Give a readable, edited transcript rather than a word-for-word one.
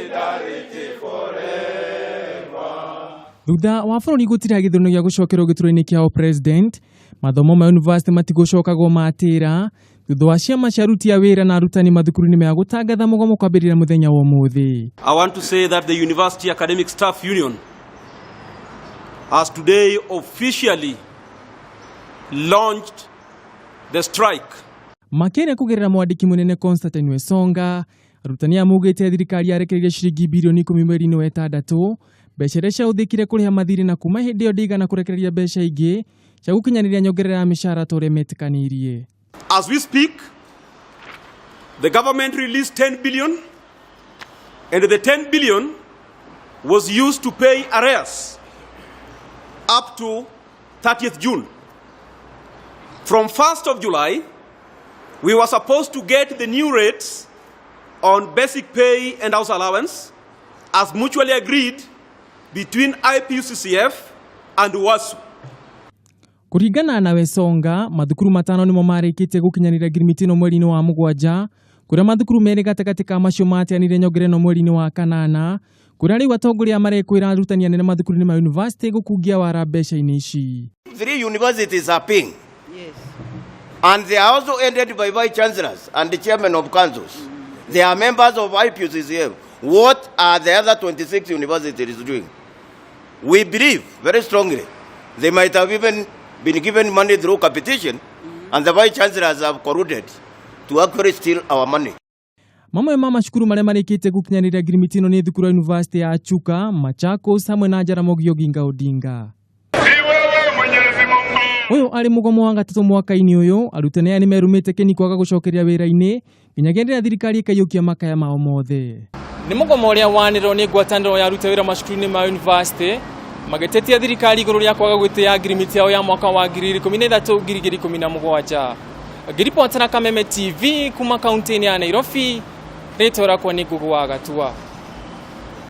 solidarity forever. Thutha wa bũrũri gũtira gĩthurano gĩa gũcokerwo gĩturwa-inĩ kĩa president, mathomo ma university matigũcokagwo matĩra thutha wa ciama cia aruti a wira na arutani mathukuru-inĩ maya gũtangatha mugomo kwambiriria muthenya wa ũmũthĩ. I want to say that the University Academic Staff Union has today officially launched the strike. Makĩria kũgerera mwandĩki mũnene Constantine Wesonga, arutani a mougite thirikari yarekereirie ciringi bilioni 10 mweri-inĩ wa ĩtandatũ, mbeca iria ciahũthĩkire kũrĩha mathirĩ na kuma hĩndĩ ĩyo ndigana kũrekereria mbeca ingĩ cia gũkinyanĩria nyongerera ya micara ta ũrĩa metĩkanĩirie. As we speak, the government released 10 billion, and the 10 billion was used to pay arrears up to 30th June. From 1st of July, we were supposed to get the new rates on basic pay and house allowance as mutually agreed between IPUCCF and UASU. Kuringana na Wesonga, mathukuru matano nimo marĩkĩtie gũkinyanĩria ngirimiti no mweri-inĩ wa mũgwanja, kũrĩa mathukuru merĩ gatagatĩ ka macio mateanĩire nyongerera no mweri-inĩ wa kanana, kũrĩa rĩu atongoria marekwĩra arutani anene mathukuru-inĩ ma university gũkungia wara mbeca-inĩ ici. 3 universities are paying. Yes. And they are also ended by vice chancellors and the chairman of councils. They are members of IPUCCF. What are the other 26 universities doing? We believe very strongly they might have even been given money through competition, and the vice chancellors have colluded to actually steal our money. Mamwe ma macukuru marĩa marĩkĩtie gũkinyanĩria ngirimiti ĩno nĩ thukuru ya university ya Chuka, Machakos hamwe na Jaramogi Oginga Odinga. Ũyũ arĩ mugomo wa gatatũ mwaka-inĩ ũyũ, arutani aya nĩ merumĩte kĩni kwaga gũcokeria wĩra-inĩ nginyagia rĩrĩa thirikari ĩkaiyũkia makaya mao mothe. Nĩ mugomo ũrĩa wanĩrĩirwo nĩ ngwatanĩro ya aruti a wĩra macukuru-inĩ ma university magitetia thirikari igũrũ rĩa kwaga gutiya ngirimiti yao ya mwaka wa 2013-2017. Ngiripotera Kameme TV kuma kaunti-inĩ ya Nairobi, rĩtwa rĩakwa nĩ Ngugi wa Gatua.